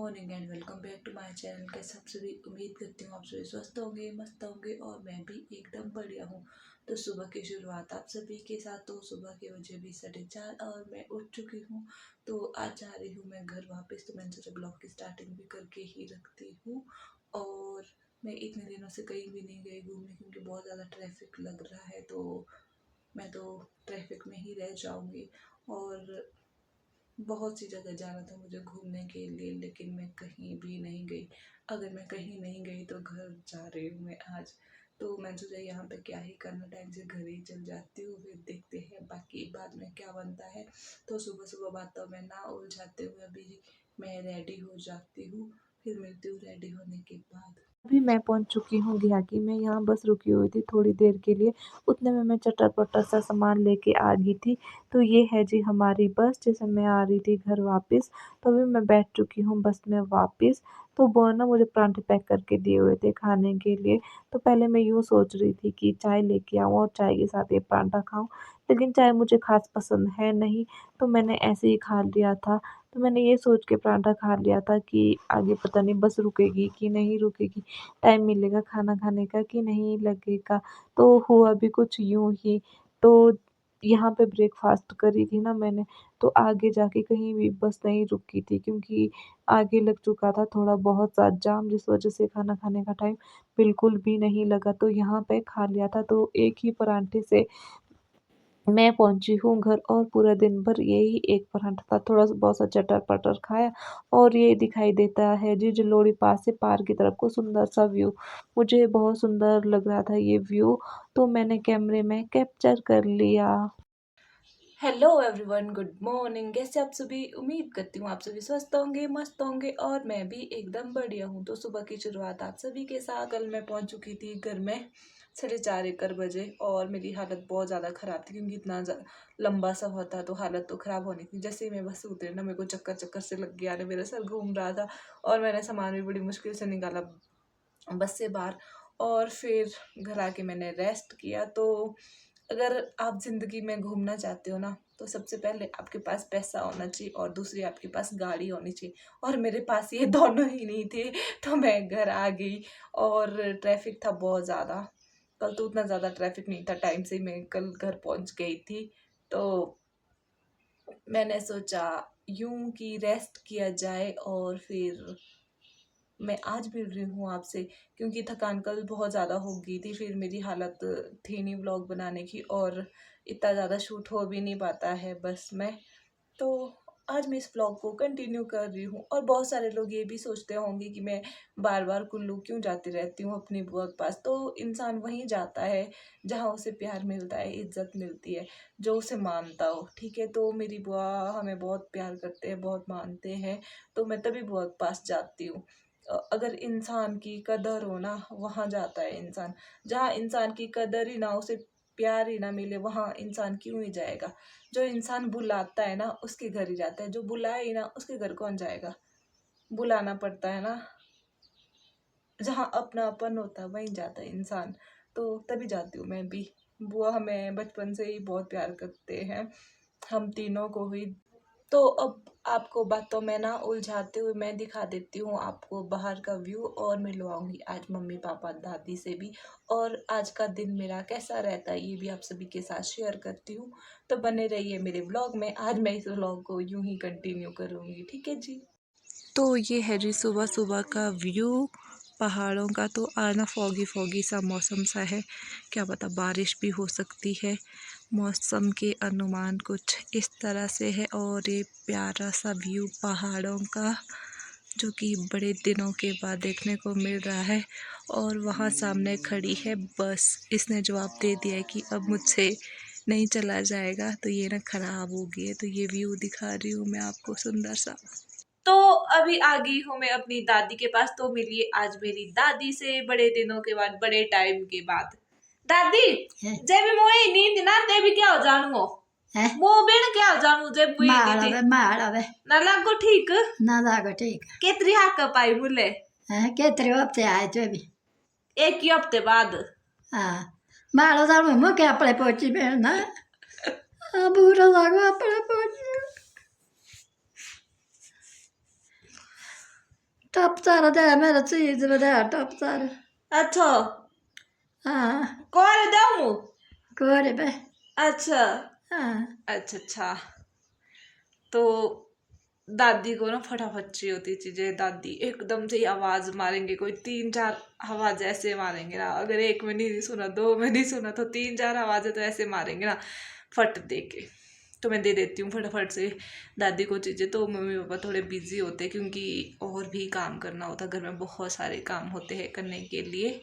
Morning and welcome back to my channel. कैसे आप सभी, उम्मीद करती हूँ आप सभी स्वस्थ होंगे, मस्त होंगे और मैं भी एकदम बढ़िया हूँ। तो सुबह की शुरुआत आप सभी के साथ। तो सुबह के बजे भी 4:30 और मैं उठ चुकी हूँ। तो आज जा रही हूँ मैं घर वापस। तो मैंने सोचा ब्लॉग की स्टार्टिंग भी करके ही रखती हूँ। और मैं इतने दिनों से कहीं भी नहीं गई घूमने क्योंकि बहुत ज़्यादा ट्रैफिक लग रहा है। तो मैं तो ट्रैफिक में ही रह जाऊँगी। और बहुत सी जगह जाना था मुझे घूमने के लिए, लेकिन मैं कहीं भी नहीं गई। अगर मैं कहीं नहीं गई तो घर जा रही हूँ मैं आज। तो मैंने सोचा यहाँ पे क्या ही करना, टाइम से घर ही चल जाती हूँ, फिर देखते हैं बाकी बाद में क्या बनता है। तो सुबह सुबह बातों में ना उलझाते हुए अभी मैं रेडी हो जाती हूँ, फिर मिलती हूँ रेडी होने के बाद। अभी मैं पहुंच चुकी हूँ घियाकी में। यहाँ बस रुकी हुई थी थोड़ी देर के लिए। उतने में मैं चटर-पटर सा सामान लेके आ गई थी। तो ये है जी हमारी बस, जैसे मैं आ रही थी घर वापस। तो अभी मैं बैठ चुकी हूँ बस में वापस। तो वो ना मुझे परांठे पैक करके दिए हुए थे खाने के लिए। तो पहले मैं यूँ सोच रही थी कि चाय लेके आऊँ और चाय के साथ ये परांठा खाऊँ, लेकिन चाय मुझे ख़ास पसंद है नहीं, तो मैंने ऐसे ही खा लिया था। तो मैंने ये सोच के परांठा खा लिया था कि आगे पता नहीं बस रुकेगी कि नहीं रुकेगी, टाइम मिलेगा खाना खाने का कि नहीं लगेगा। तो हुआ भी कुछ यूँ ही। तो यहाँ पे ब्रेकफ़ास्ट करी थी ना मैंने, तो आगे जाके कहीं भी बस नहीं रुकी थी क्योंकि आगे लग चुका था थोड़ा बहुत सा जाम, जिस वज़ह से खाना खाने का टाइम बिल्कुल भी नहीं लगा। तो यहाँ पे खा लिया था। तो एक ही परांठे से मैं पहुँची हूँ घर और पूरा दिन भर यही एक पराठा था, थोड़ा बहुत सा चटर-पटर खाया और ये दिखाई देता है जी जलोड़ी पास से पार की तरफ को सुंदर सा व्यू। मुझे बहुत सुंदर लग रहा था ये व्यू, तो मैंने कैमरे में कैप्चर कर लिया। Hello everyone, good morning. कैसे आप सभी, उम्मीद करती हूँ आप सभी स्वस्थ होंगे, मस्त होंगे और मैं भी एकदम बढ़िया हूँ। तो सुबह की शुरुआत आप सभी के साथ। कल मैं पहुँच चुकी थी घर में 4:30 और मेरी हालत बहुत ज़्यादा ख़राब थी क्योंकि इतना लंबा सफ़र था तो हालत तो ख़राब होनी थी। जैसे ही मैं बस से उतरी ना, मेरे को चक्कर चक्कर से लग गया, मेरा सर घूम रहा था और मैंने सामान भी बड़ी मुश्किल से निकाला बस से बाहर। और फिर घर आके मैंने रेस्ट किया। तो अगर आप ज़िंदगी में घूमना चाहते हो ना, तो सबसे पहले आपके पास पैसा होना चाहिए और दूसरी आपके पास गाड़ी होनी चाहिए। और मेरे पास ये दोनों ही नहीं थे। तो मैं घर आ गई और ट्रैफिक था बहुत ज़्यादा। कल तो उतना ज़्यादा ट्रैफिक नहीं था, टाइम से ही मैं कल घर पहुंच गई थी। तो मैंने सोचा यूं कि रेस्ट किया जाए और फिर मैं आज मिल रही हूँ आपसे क्योंकि थकान कल बहुत ज़्यादा हो गई थी। फिर मेरी हालत थी नहीं व्लॉग बनाने की और इतना ज़्यादा शूट हो भी नहीं पाता है बस में। तो आज मैं इस व्लॉग को कंटिन्यू कर रही हूँ। और बहुत सारे लोग ये भी सोचते होंगे कि मैं बार बार कुल्लू क्यों जाती रहती हूँ अपनी बुआ के पास। तो इंसान वहीं जाता है जहाँ उसे प्यार मिलता है, इज्जत मिलती है, जो उसे मानता हो। ठीक है, तो मेरी बुआ हमें बहुत प्यार करते हैं, बहुत मानते हैं, तो मैं तभी बुआ के पास जाती हूँ। अगर इंसान की कदर हो ना, वहाँ जाता है इंसान। जहाँ इंसान की कदर ही ना, उसे प्यार ही ना मिले, वहाँ इंसान क्यों ही जाएगा। जो इंसान बुलाता है ना, उसके घर ही जाता है। जो बुलाए ही ना, उसके घर कौन जाएगा। बुलाना पड़ता है ना, जहाँ अपनापन होता है वहीं जाता है इंसान। तो तभी जाती हूँ मैं भी। बुआ हमें बचपन से ही बहुत प्यार करते हैं, हम तीनों को ही। तो अब आपको बातों में ना उलझाते हुए मैं दिखा देती हूँ आपको बाहर का व्यू और मिलवाऊंगी आज मम्मी पापा दादी से भी। और आज का दिन मेरा कैसा रहता है ये भी आप सभी के साथ शेयर करती हूँ। तो बने रहिए मेरे व्लॉग में। आज मैं इस व्लॉग को यूं ही कंटिन्यू करूँगी, ठीक है जी। तो ये है जी सुबह सुबह का व्यू पहाड़ों का। तो आज ना फॉगी फॉगी सा मौसम सा है, क्या पता बारिश भी हो सकती है। मौसम के अनुमान कुछ इस तरह से है और ये प्यारा सा व्यू पहाड़ों का जो कि बड़े दिनों के बाद देखने को मिल रहा है। और वहाँ सामने खड़ी है बस, इसने जवाब दे दिया है कि अब मुझसे नहीं चला जाएगा, तो ये ना ख़राब हो गई है। तो ये व्यू दिखा रही हूँ मैं आपको सुंदर सा। तो अभी आ गई हूँ मैं अपनी दादी के पास। तो मिलिए आज मेरी दादी से बड़े दिनों के बाद, बड़े टाइम के बाद। दादी जे भी मोए नींद ना ते भी क्या हो जानू हो है मो बिन क्या हो जानू जे मोए नींद माळावे ना लागो ठीक ना लागो ठीक केतरी हाक पाई मुले है केतरे हप्ते आए तो भी एक ही हफ्ते बाद। हाँ माळो जाणू मग क्या आपले पोची बेळ ना बुरा लागो आपले पोची टप सारा दे मेरा चीज बता टप सारा अच्छा हाँ कौन दामू कोरे बे अच्छा हाँ अच्छा अच्छा। तो दादी को ना फटाफट चाहिए होती चीजें। दादी एकदम से ही आवाज मारेंगे, कोई 3-4 आवाज ऐसे मारेंगे ना, अगर एक में नहीं सुना, 2 में नहीं सुना तो 3-4 आवाजें तो ऐसे मारेंगे ना फट दे के। तो मैं दे देती हूँ फटाफट से दादी को चीजें। तो मम्मी पापा थोड़े बिजी होते हैं क्योंकि और भी काम करना होता, घर में बहुत सारे काम होते हैं करने के लिए।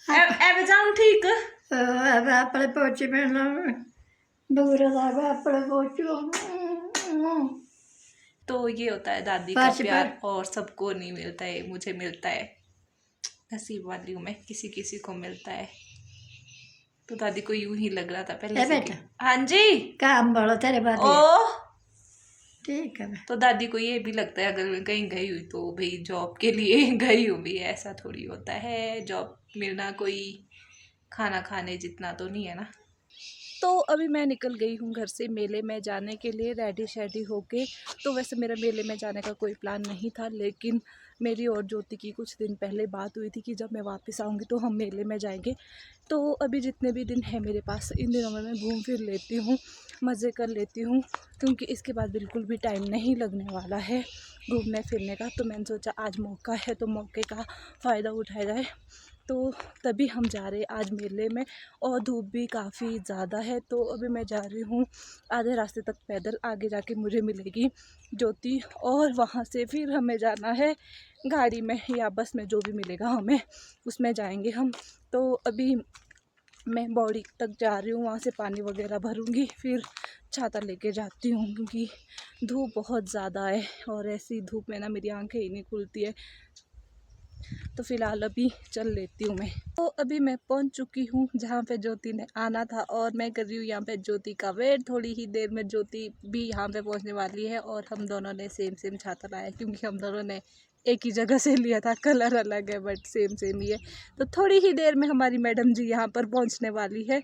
एवे जाऊं ठीक अब अपने पोची में दूर अपने पोचो तो ये होता है दादी का पाँच प्यार, पर और सबको नहीं मिलता है, मुझे मिलता है, नसीब वाली हूँ मैं, किसी किसी को मिलता है। तो दादी को यूं ही लग रहा था पहले ए से बेटा कि हाँ जी काम बड़ो तेरे बाद ओ। ठीक है तो दादी को ये भी लगता है अगर मैं कहीं गई हुई तो भाई जॉब के लिए गई हूँ भी, ऐसा थोड़ी होता है, जॉब मिलना कोई खाना खाने जितना तो नहीं है ना। तो अभी मैं निकल गई हूँ घर से मेले में जाने के लिए रेडी शेडी होके। तो वैसे मेरा मेले में जाने का कोई प्लान नहीं था, लेकिन मेरी और ज्योति की कुछ दिन पहले बात हुई थी कि जब मैं वापस आऊँगी तो हम मेले में जाएंगे। तो अभी जितने भी दिन है मेरे पास, इन दिनों में मैं घूम फिर लेती हूँ, मज़े कर लेती हूँ, क्योंकि इसके बाद बिल्कुल भी टाइम नहीं लगने वाला है घूमने फिरने का। तो मैंने सोचा आज मौका है तो मौके का फ़ायदा उठाया जाए। तो तभी हम जा रहे हैं आज मेले में, और धूप भी काफ़ी ज़्यादा है। तो अभी मैं जा रही हूँ आधे रास्ते तक पैदल, आगे जाके मुझे मिलेगी ज्योति, और वहाँ से फिर हमें जाना है गाड़ी में या बस में, जो भी मिलेगा हमें उसमें जाएंगे हम। तो अभी मैं बॉडी तक जा रही हूँ, वहाँ से पानी वगैरह भरूंगी, फिर छाता लेके जाती हूँ क्योंकि धूप बहुत ज़्यादा है और ऐसी धूप में ना मेरी आंखें ही नहीं खुलती है। तो फिलहाल अभी चल लेती हूँ मैं। तो अभी मैं पहुँच चुकी हूँ जहाँ पे ज्योति ने आना था, और मैं कर रही हूँ यहाँ पे ज्योति का वेट। थोड़ी ही देर में ज्योति भी यहाँ पे पहुँचने वाली है, और हम दोनों ने सेम छाता लाया क्योंकि हम दोनों ने एक ही जगह से लिया था, कलर अलग है बट सेम ही है। तो थोड़ी ही देर में हमारी मैडम जी यहाँ पर पहुँचने वाली है,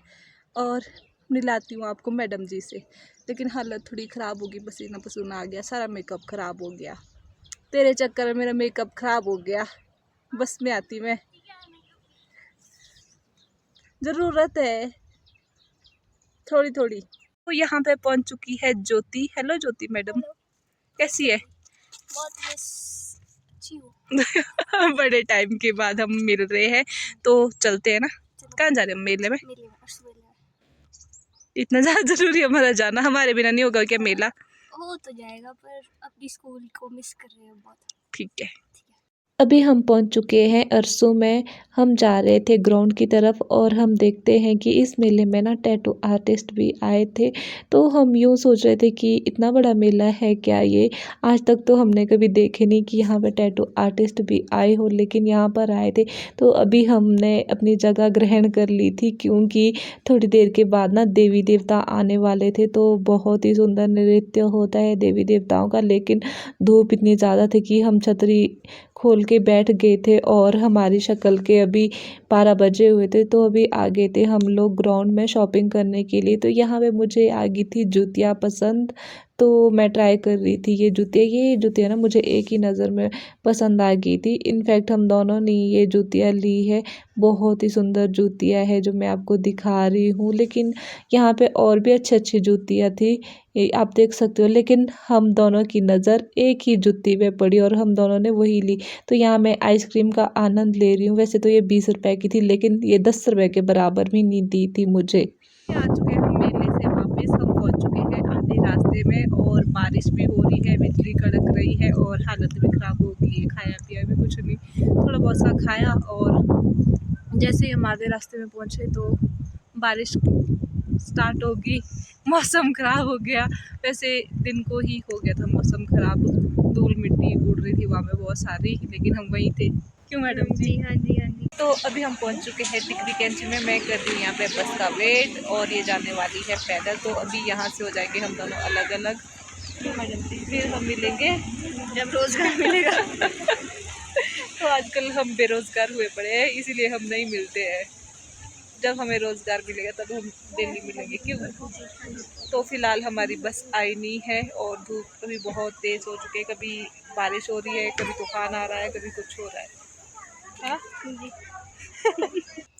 और मिलाती हूँ आपको मैडम जी से। लेकिन हालत थोड़ी ख़राब होगी, पसीना पसीना आ गया, सारा मेकअप ख़राब हो गया, तेरे चक्कर में मेरा मेकअप ख़राब हो गया। बस में आती मैं, ज़रूरत है थोड़ी थोड़ी। तो यहाँ पे पहुँच चुकी है ज्योति। हेलो ज्योति मैडम, कैसी है? बहुत अच्छी हूँ। बड़े टाइम के बाद हम मिल रहे हैं, तो चलते हैं ना। कहाँ जा रहे हैं हम? मेले में। मेले में परसों मेले में इतना ज़्यादा ज़रूरी है हमारा जाना? हमारे बिना नहीं होगा क्या मेला? हो तो जाएगा, पर अपनी स्कूल को मिस कर रहे हैं बहुत। ठीक है। अभी हम पहुंच चुके हैं अरसू में। हम जा रहे थे ग्राउंड की तरफ, और हम देखते हैं कि इस मेले में ना टैटू आर्टिस्ट भी आए थे। तो हम यूँ सोच रहे थे कि इतना बड़ा मेला है क्या ये, आज तक तो हमने कभी देखे नहीं कि यहाँ पे टैटू आर्टिस्ट भी आए हो, लेकिन यहाँ पर आए थे। तो अभी हमने अपनी जगह ग्रहण कर ली थी, क्योंकि थोड़ी देर के बाद ना देवी देवता आने वाले थे। तो बहुत ही सुंदर नृत्य होता है देवी देवताओं का, लेकिन धूप इतनी ज़्यादा थी कि हम छतरी खोल के बैठ गए थे, और हमारी शक्ल के अभी 12 बजे हुए थे। तो अभी आ गए थे हम लोग ग्राउंड में शॉपिंग करने के लिए। तो यहाँ पे मुझे आ गई थी जूतियाँ पसंद, तो मैं ट्राई कर रही थी ये जूतियाँ ना मुझे एक ही नज़र में पसंद आ गई थी। इनफैक्ट हम दोनों ने ये जूतियाँ ली है, बहुत ही सुंदर जूतियाँ है जो मैं आपको दिखा रही हूँ। लेकिन यहाँ पे और भी अच्छी अच्छी जूतियाँ थी, ये आप देख सकते हो, लेकिन हम दोनों की नज़र एक ही जूती पे पड़ी और हम दोनों ने वही ली। तो यहाँ मैं आइसक्रीम का आनंद ले रही हूँ। वैसे तो ये 20 रुपए की थी, लेकिन ये 10 रुपए के बराबर भी नहीं दी थी मुझे। आ चुके हैं हम मेले से वापस। हम पहुंच चुके हैं आधे रास्ते में, और बारिश भी हो रही है, बिजली कड़क रही है, और हालत भी ख़राब हो गई है। खाया पिया भी कुछ नहीं, थोड़ा बहुत सा खाया, और जैसे ही हम आधे रास्ते में पहुंचे तो बारिश स्टार्ट होगी, मौसम ख़राब हो गया। वैसे दिन को ही हो गया था मौसम ख़राब, धूल मिट्टी उड़ रही थी वहाँ पे बहुत सारी, लेकिन हम वहीं थे। क्यों मैडम जी? हाँ जी हाँ जी। तो अभी हम पहुंच चुके हैं टिकरी कैंची में। मैं कर रही हूँ यहाँ पे बस का वेट, और ये जाने वाली है पैदल। तो अभी यहाँ से हो जाएंगे हम दोनों अलग अलग, फिर हम मिलेंगे जब रोज़गार मिलेगा। तो आजकल हम बेरोज़गार हुए पड़े हैं, इसीलिए हम नहीं मिलते हैं। जब हमें रोज़गार मिलेगा तब हम दिल्ली मिलेंगे, क्यों? तो फिलहाल हमारी बस आई नहीं है और धूप अभी बहुत तेज़ हो चुकी है, कभी बारिश हो रही है, कभी तूफान आ रहा है, कभी कुछ हो रहा है। हाँ?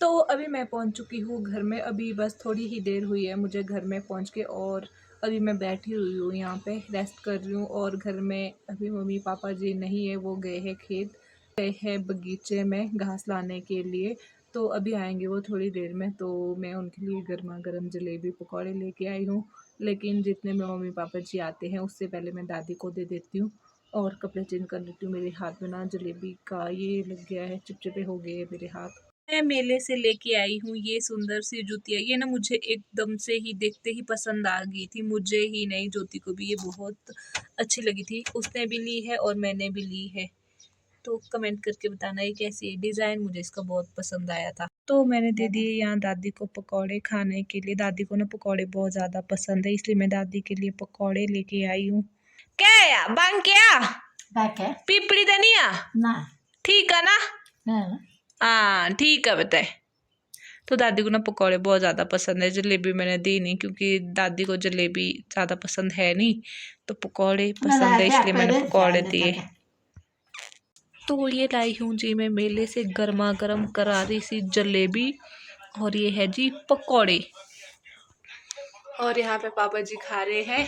तो अभी मैं पहुंच चुकी हूँ घर में, अभी बस थोड़ी ही देर हुई है मुझे घर में पहुंच के, और अभी मैं बैठी हुई हूँ यहाँ पे रेस्ट कर रही हूँ। और घर में अभी मम्मी पापा जी नहीं है, वो गए हैं खेत, गए हैं बगीचे में घास लाने के लिए। तो अभी आएंगे वो थोड़ी देर में, तो मैं उनके लिए गर्मा गर्म जलेबी पकौड़े लेके आई हूँ। लेकिन जितने में मम्मी पापा जी आते हैं उससे पहले मैं दादी को दे देती हूँ और कपड़े चेंज कर लेती हूँ। मेरे हाथ में ना जलेबी का ये लग गया है, चिपचिपे हो गए हैं मेरे हाथ। मैं मेले से लेके आई हूँ ये सुंदर सी जूतियाँ, ये ना मुझे एकदम से ही देखते ही पसंद आ गई थी, मुझे ही नहीं ज्योति को भी ये बहुत अच्छी लगी थी। उसने भी ली है और मैंने भी ली है, तो कमेंट करके बताना ये कैसी है। डिज़ाइन मुझे इसका बहुत पसंद आया था। तो मैंने दे दिए यहाँ दादी को पकौड़े खाने के लिए। दादी को ना पकौड़े बहुत ज़्यादा पसंद है, इसलिए मैं दादी के लिए पकौड़े लेके आई हूँ। क्या है बांग क्या बैठे पिपड़ी धनिया ना ठीक है ना? हाँ हाँ ठीक है बताए। तो दादी को ना पकौड़े बहुत ज़्यादा पसंद है, जलेबी मैंने दी नहीं क्योंकि दादी को जलेबी ज़्यादा पसंद है नहीं, तो पकौड़े पसंद है इसलिए मैंने पकौड़े दिए। तो ये लाई हूँ जी मैं मेले से गर्मा गर्म करारी सी जलेबी, और ये है जी पकौड़े। और यहाँ पे पापा जी खा रहे हैं,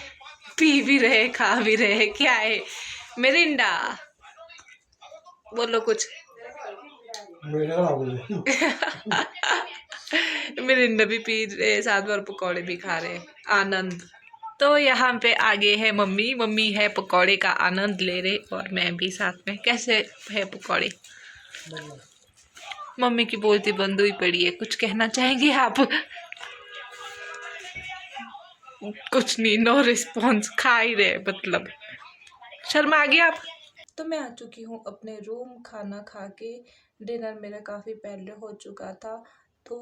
पी भी रहे, खा भी रहे। क्या है? मिरिंडा बोलो कुछ। मिरिंडा भी पी रहे, साथ में पकौड़े भी खा रहे, आनंद। तो यहाँ पे आगे है मम्मी, मम्मी है पकौड़े का आनंद ले रहे और मैं भी साथ में। कैसे है पकौड़े? मम्मी की बोलती बंद हुई पड़ी है, कुछ कहना चाहेंगे आप? कुछ नहीं, नो रिस्पॉन्स, खा ही रहे मतलब। शर्मा आ गया आप? तो मैं आ चुकी हूँ अपने रूम खाना खा के। डिनर मेरा काफ़ी पहले हो चुका था, तो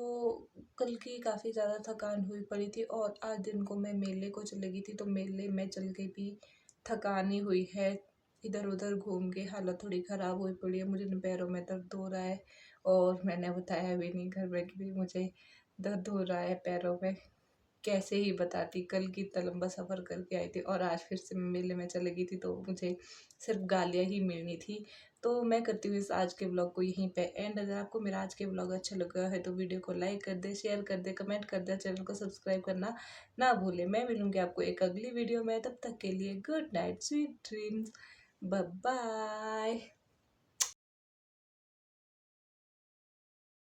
कल की काफ़ी ज़्यादा थकान हुई पड़ी थी और आज दिन को मैं मेले को चली गई थी, तो मेले में चल के भी थकान ही हुई है। इधर उधर घूम के हालत थोड़ी ख़राब हुई पड़ी है, मुझे पैरों में दर्द हो रहा है और मैंने बताया भी नहीं घर में कि भी मुझे दर्द हो रहा है पैरों में। कैसे ही बताती, कल की इतना लंबा सफ़र करके आई थी और आज फिर से मेले में चली गई थी, तो मुझे सिर्फ गालियाँ ही मिलनी थी। तो मैं करती हूँ इस आज के व्लॉग को यहीं पे एंड। अगर आपको मेरा आज के व्लॉग अच्छा लगा है तो वीडियो को लाइक कर दे, शेयर कर दे, कमेंट कर दे, चैनल को सब्सक्राइब करना ना भूले। मैं मिलूँगी आपको एक अगली वीडियो में, तब तक के लिए good night, sweet dreams, bye bye.